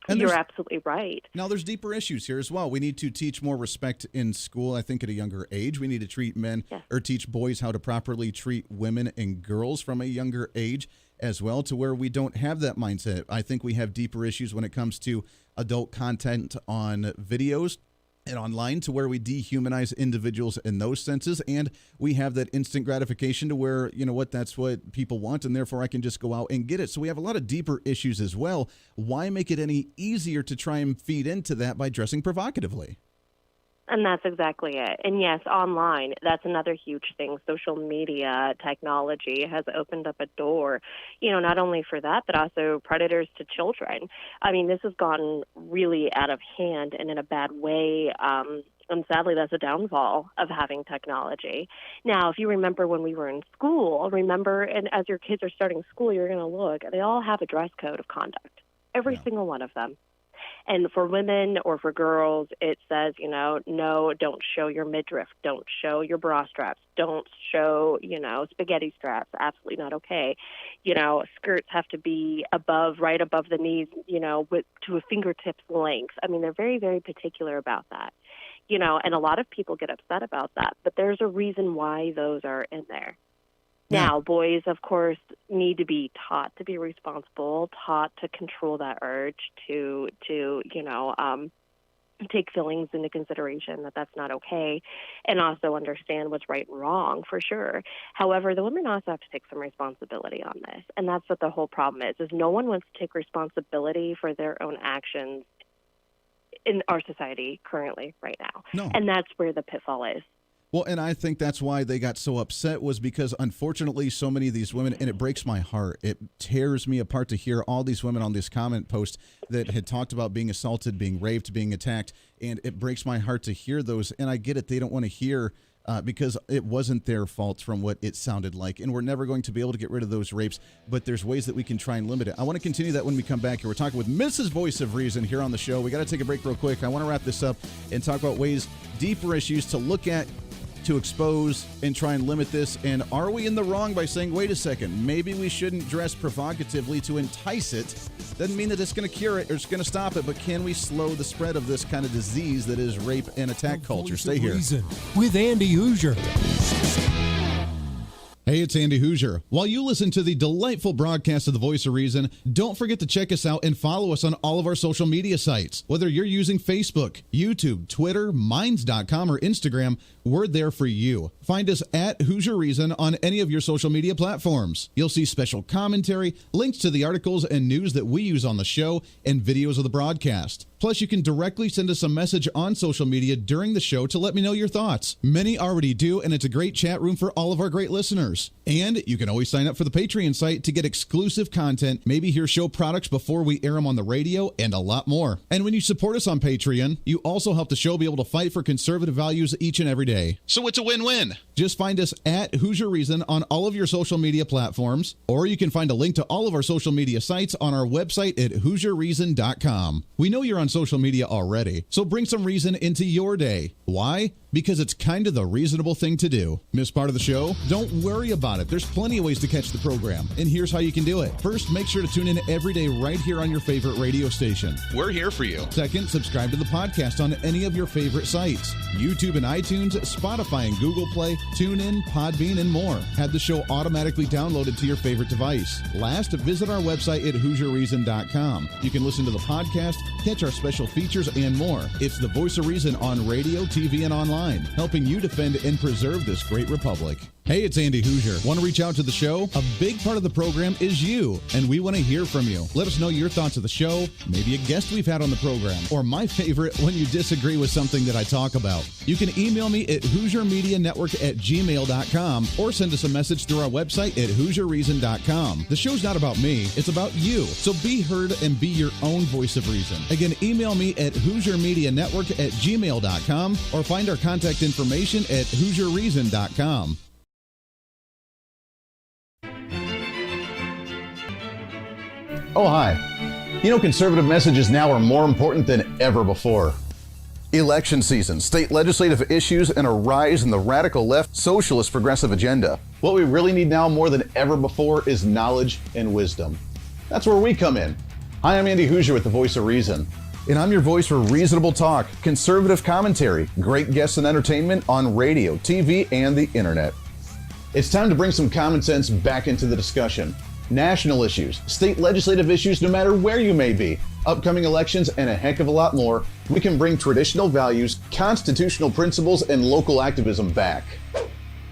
You're absolutely right. Now, there's deeper issues here as well. We need to teach more respect in school, I think, at a younger age. We need to treat men or teach boys how to properly treat women and girls from a younger age as well, to where we don't have that mindset. I think we have deeper issues when it comes to adult content on videos and online, to where we dehumanize individuals in those senses, and we have that instant gratification to where, you know what, that's what people want, and therefore I can just go out and get it. So we have a lot of deeper issues as well. Why make it any easier to try and feed into that by dressing provocatively? And that's exactly it. And yes, online, that's another huge thing. Social media technology has opened up a door, not only for that, but also predators to children. I mean, this has gotten really out of hand and in a bad way. And sadly, that's a downfall of having technology. Now, if you remember when we were in school, and as your kids are starting school, you're going to look, they all have a dress code of conduct, every single one of them. And for women or for girls, it says, no, don't show your midriff. Don't show your bra straps. Don't show, spaghetti straps. Absolutely not okay. Skirts have to be right above the knees, to a fingertips length. I mean, they're very, very particular about that, and a lot of people get upset about that. But there's a reason why those are in there. Now, boys, of course, need to be taught to be responsible, taught to control that urge to take feelings into consideration, that's not okay, and also understand what's right and wrong, for sure. However, the women also have to take some responsibility on this, and that's what the whole problem is no one wants to take responsibility for their own actions in our society currently right now. No. And that's where the pitfall is. Well, and I think that's why they got so upset, was because, unfortunately, so many of these women, and it breaks my heart, it tears me apart to hear all these women on this comment post that had talked about being assaulted, being raped, being attacked, and it breaks my heart to hear those. And I get it. They don't want to hear because it wasn't their fault from what it sounded like, and we're never going to be able to get rid of those rapes, but there's ways that we can try and limit it. I want to continue that when we come back here. We're talking with Mrs. Voice of Reason here on the show. We got to take a break real quick. I want to wrap this up and talk about deeper issues to look at, to expose, and try and limit this. And are we in the wrong by saying, wait a second, maybe we shouldn't dress provocatively to entice it? Doesn't mean that it's going to cure it or it's going to stop it, but can we slow the spread of this kind of disease that is rape and attack culture? Stay here. Reason with Andy Hooser. Hey, it's Andy Hooser. While you listen to the delightful broadcast of The Voice of Reason, don't forget to check us out and follow us on all of our social media sites. Whether you're using Facebook, YouTube, Twitter, Minds.com, or Instagram, we're there for you. Find us at Hooser Reason on any of your social media platforms. You'll see special commentary, links to the articles and news that we use on the show, and videos of the broadcast. Plus, you can directly send us a message on social media during the show to let me know your thoughts. Many already do, and it's a great chat room for all of our great listeners. And you can always sign up for the Patreon site to get exclusive content, maybe hear show products before we air them on the radio, and a lot more. And when you support us on Patreon, you also help the show be able to fight for conservative values each and every day. So it's a win-win. Just find us at Hooser Reason on all of your social media platforms, or you can find a link to all of our social media sites on our website at HooserReason.com. We know you're on social media already, so bring some reason into your day. Why? Because it's kind of the reasonable thing to do. Miss part of the show? Don't worry about it. There's plenty of ways to catch the program, and here's how you can do it. First, make sure to tune in every day right here on your favorite radio station. We're here for you. Second, subscribe to the podcast on any of your favorite sites. YouTube and iTunes, Spotify and Google Play, TuneIn, Podbean, and more. Have the show automatically downloaded to your favorite device. Last, visit our website at HooserReason.com. You can listen to the podcast, catch our special features, and more. It's the Voice of Reason on radio, TV, and online, helping you defend and preserve this great republic. Hey, it's Andy Hooser. Want to reach out to the show? A big part of the program is you, and we want to hear from you. Let us know your thoughts of the show, maybe a guest we've had on the program, or my favorite, when you disagree with something that I talk about. You can email me at HooserMediaNetwork@gmail.com or send us a message through our website at HooserReason.com. The show's not about me, it's about you. So be heard and be your own voice of reason. Again, email me at HooserMediaNetwork@gmail.com or find our contact information at HooserReason.com. Oh, hi. You know, conservative messages now are more important than ever before. Election season, state legislative issues, and a rise in the radical left socialist progressive agenda. What we really need now more than ever before is knowledge and wisdom. That's where we come in. Hi, I'm Andy Hooser with the Voice of Reason. And I'm your voice for reasonable talk, conservative commentary, great guests and entertainment on radio, TV, and the internet. It's time to bring some common sense back into the discussion. National issues, state legislative issues, no matter where you may be, upcoming elections, and a heck of a lot more, we can bring traditional values, constitutional principles, and local activism back.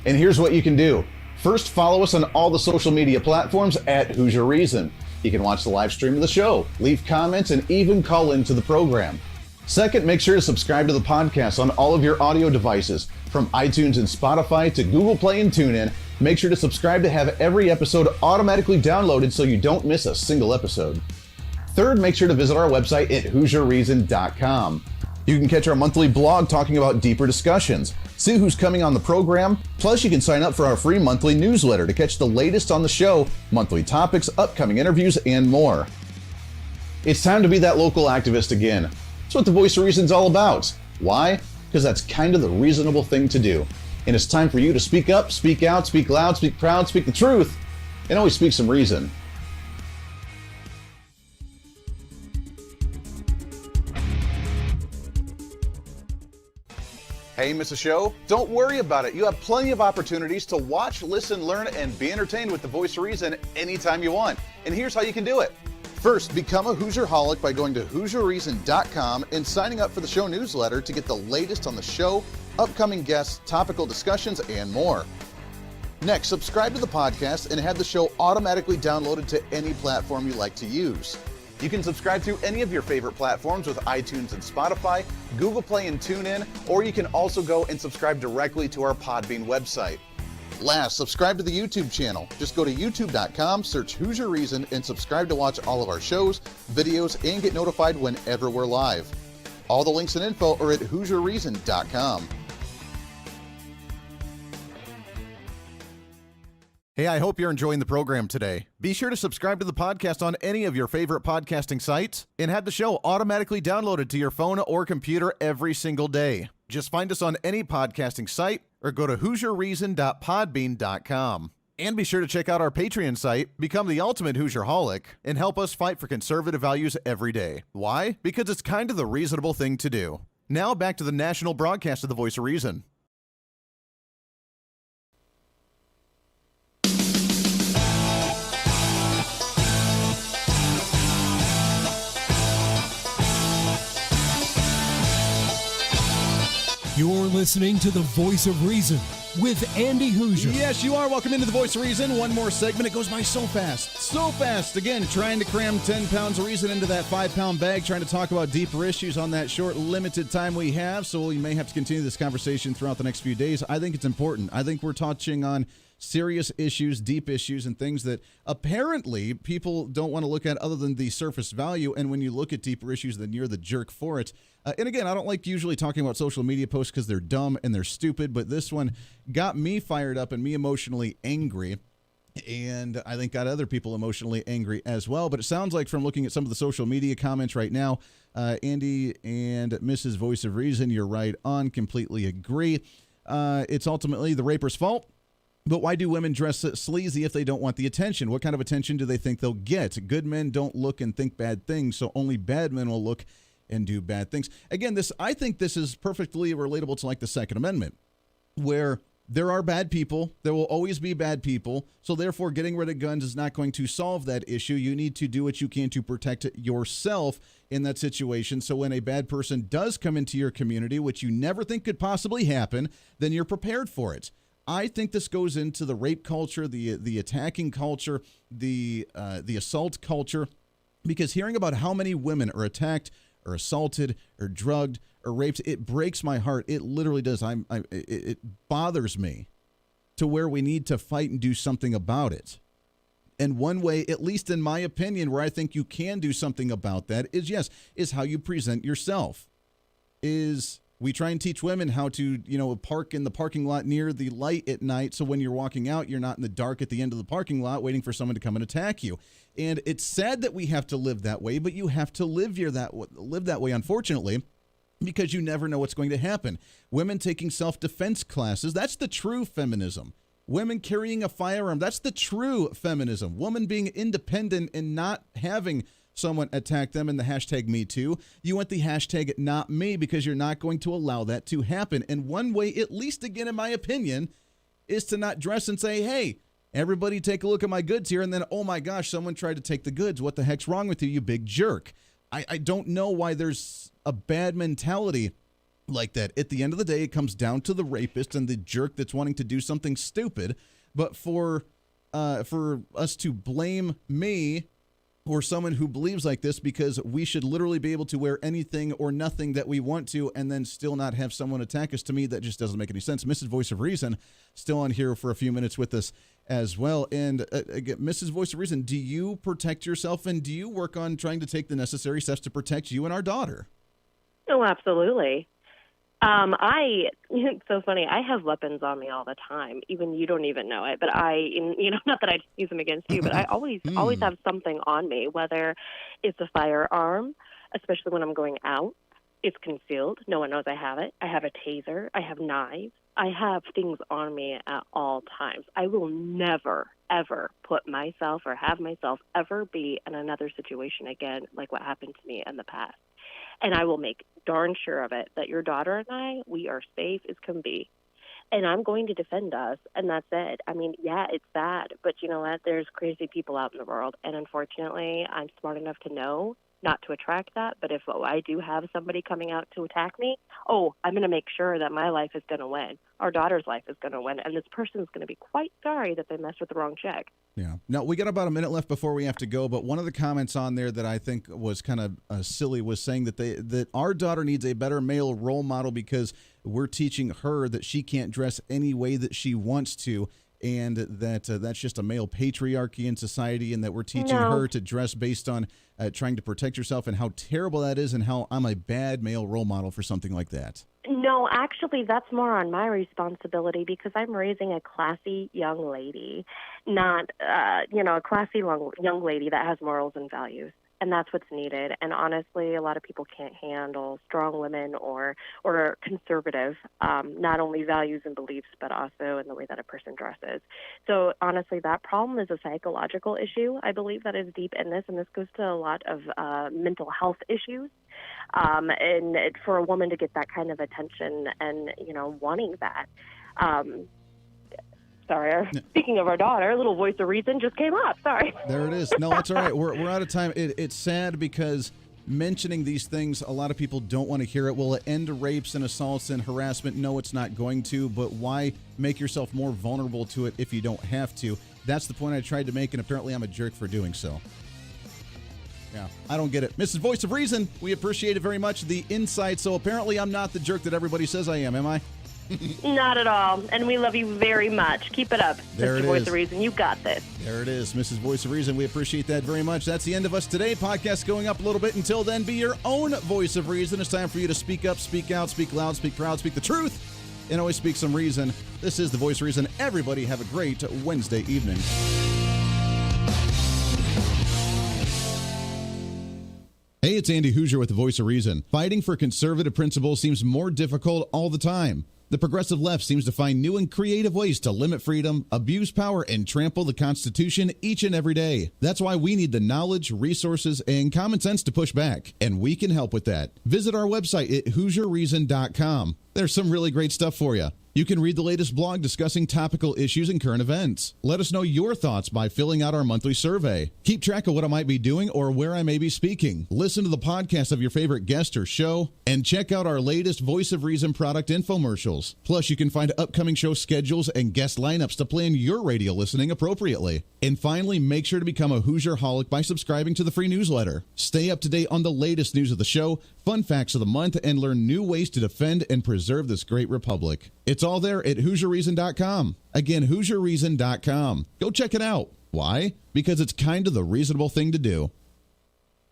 And here's what you can do. First, follow us on all the social media platforms at Hooser Reason. You can watch the live stream of the show, leave comments, and even call into the program. Second, make sure to subscribe to the podcast on all of your audio devices, from iTunes and Spotify to Google Play and TuneIn. Make sure to subscribe to have every episode automatically downloaded so you don't miss a single episode. Third, make sure to visit our website at HooserReason.com. You can catch our monthly blog talking about deeper discussions, see who's coming on the program, plus you can sign up for our free monthly newsletter to catch the latest on the show, monthly topics, upcoming interviews, and more. It's time to be that local activist again. That's what the Voice of Reason's all about. Why? Because that's kind of the reasonable thing to do. And it's time for you to speak up, speak out, speak loud, speak proud, speak the truth, and always speak some reason. Hey, miss a show? Don't worry about it. You have plenty of opportunities to watch, listen, learn, and be entertained with the Voice of Reason anytime you want. And here's how you can do it. First, become a Hooserholic by going to HooserReason.com and signing up for the show newsletter to get the latest on the show, upcoming guests, topical discussions, and more. Next, subscribe to the podcast and have the show automatically downloaded to any platform you like to use. You can subscribe through any of your favorite platforms with iTunes and Spotify, Google Play and TuneIn, or you can also go and subscribe directly to our Podbean website. Last, subscribe to the YouTube channel. Just go to youtube.com, search Hooser Reason, and subscribe to watch all of our shows, videos, and get notified whenever we're live. All the links and info are at HooserReason.com. Hey, I hope you're enjoying the program today. Be sure to subscribe to the podcast on any of your favorite podcasting sites and have the show automatically downloaded to your phone or computer every single day. Just find us on any podcasting site or go to HooserReason.podbean.com. And be sure to check out our Patreon site, become the ultimate Hooserholic, and help us fight for conservative values every day. Why? Because it's kind of the reasonable thing to do. Now back to the national broadcast of the Voice of Reason. You're listening to the Voice of Reason with Andy Hooser. Yes, you are. Welcome into the Voice of Reason. One more segment. It goes by so fast. So fast. Again, trying to cram 10 pounds of reason into that 5-pound bag, trying to talk about deeper issues on that short, limited time we have. So we may have to continue this conversation throughout the next few days. I think it's important. I think we're touching on serious issues, deep issues, and things that apparently people don't want to look at other than the surface value. And when you look at deeper issues, then you're the jerk for it. And again, I don't like usually talking about social media posts because they're dumb and they're stupid, but this one got me fired up and me emotionally angry. and I think got other people emotionally angry as well. But it sounds like from looking at some of the social media comments right now, Andy and Mrs. Voice of Reason, you're right on, completely agree. It's ultimately the raper's fault. But why do women dress sleazy if they don't want the attention? What kind of attention do they think they'll get? Good men don't look and think bad things, so only bad men will look and do bad things. Again, I think this is perfectly relatable to like the Second Amendment, where there are bad people. There will always be bad people. So therefore, getting rid of guns is not going to solve that issue. You need to do what you can to protect yourself in that situation. So when a bad person does come into your community, which you never think could possibly happen, then you're prepared for it. I think this goes into the rape culture, the attacking culture, the assault culture, because hearing about how many women are attacked or assaulted or drugged or raped, it breaks my heart. It literally does. It bothers me to where we need to fight and do something about it. And one way, at least in my opinion, where I think you can do something about that is how you present yourself. We try and teach women how to, park in the parking lot near the light at night. So when you're walking out, you're not in the dark at the end of the parking lot waiting for someone to come and attack you. And it's sad that we have to live that way, but you have to live that way, unfortunately, because you never know what's going to happen. Women taking self-defense classes, that's the true feminism. Women carrying a firearm, that's the true feminism. Woman being independent and not having someone attack them in the hashtag Me Too. You want the hashtag Not Me because you're not going to allow that to happen. And one way, at least again in my opinion, is to not dress and say, hey, everybody take a look at my goods here, and then, oh my gosh, someone tried to take the goods. What the heck's wrong with you, you big jerk? I don't know why there's a bad mentality like that. At the end of the day, it comes down to the rapist and the jerk that's wanting to do something stupid. But for us to blame me or someone who believes like this because we should literally be able to wear anything or nothing that we want to and then still not have someone attack us, to me, that just doesn't make any sense. Mrs. Voice of Reason still on here for a few minutes with us as well. And again, Mrs. Voice of Reason, do you protect yourself and do you work on trying to take the necessary steps to protect you and our daughter? Oh, absolutely. It's so funny. I have weapons on me all the time. Even you don't even know it, but not that I'd use them against you, but I always have something on me, whether it's a firearm, especially when I'm going out. It's concealed. No one knows I have it. I have a taser. I have knives. I have things on me at all times. I will never, ever put myself or have myself ever be in another situation again like what happened to me in the past. And I will make darn sure of it that your daughter and I, we are safe as can be. And I'm going to defend us, and that's it. I mean, yeah, it's sad, but you know what? There's crazy people out in the world, and unfortunately, I'm smart enough to know not to attract that. But if I do have somebody coming out to attack me, I'm going to make sure that my life is going to win. Our daughter's life is going to win, and this person is going to be quite sorry that they messed with the wrong chick. Yeah. No, we got about a minute left before we have to go, but one of the comments on there that I think was kind of silly was saying that our daughter needs a better male role model because we're teaching her that she can't dress any way that she wants to, and that that's just a male patriarchy in society, and that we're teaching her to dress based on trying to protect herself, and how terrible that is, and how I'm a bad male role model for something like that. No, actually, that's more on my responsibility because I'm raising a classy young lady, not, a classy young lady that has morals and values. And that's what's needed. And honestly, a lot of people can't handle strong women or conservative, not only values and beliefs, but also in the way that a person dresses. So honestly, that problem is a psychological issue. I believe that is deep in this, and this goes to a lot of mental health issues. And for a woman to get that kind of attention and, wanting that. Sorry, speaking of our daughter, a little voice of reason just came up. Sorry. There it is. No, that's all right. We're out of time. It's sad because mentioning these things, a lot of people don't want to hear it. Will it end rapes and assaults and harassment? No, it's not going to. But why make yourself more vulnerable to it if you don't have to? That's the point I tried to make, and apparently I'm a jerk for doing so. Yeah, I don't get it. Mrs. Voice of Reason, we appreciate it very much, the insight. So apparently I'm not the jerk that everybody says I am I? Not at all. And we love you very much. Keep it up. There Mr. Voice of Reason, you got this. There it is, Mrs. Voice of Reason. We appreciate that very much. That's the end of us today. Podcast going up a little bit. Until then, be your own voice of reason. It's time for you to speak up, speak out, speak loud, speak proud, speak the truth, and always speak some reason. This is the Voice of Reason. Everybody have a great Wednesday evening. Hey, it's Andy Hooser with the Voice of Reason. Fighting for conservative principles seems more difficult all the time. The progressive left seems to find new and creative ways to limit freedom, abuse power, and trample the Constitution each and every day. That's why we need the knowledge, resources, and common sense to push back, and we can help with that. Visit our website at HooserReason.com. There's some really great stuff for you. You can read the latest blog discussing topical issues and current events. Let us know your thoughts by filling out our monthly survey. Keep track of what I might be doing or where I may be speaking. Listen to the podcast of your favorite guest or show, and check out our latest Voice of Reason product infomercials. Plus, you can find upcoming show schedules and guest lineups to plan your radio listening appropriately. And finally, make sure to become a Hoosier-holic by subscribing to the free newsletter. Stay up to date on the latest news of the show, fun facts of the month, and learn new ways to defend and preserve this great republic. It's all there at HooserReason.com. Again, HooserReason.com. Go check it out. Why? Because it's kind of the reasonable thing to do.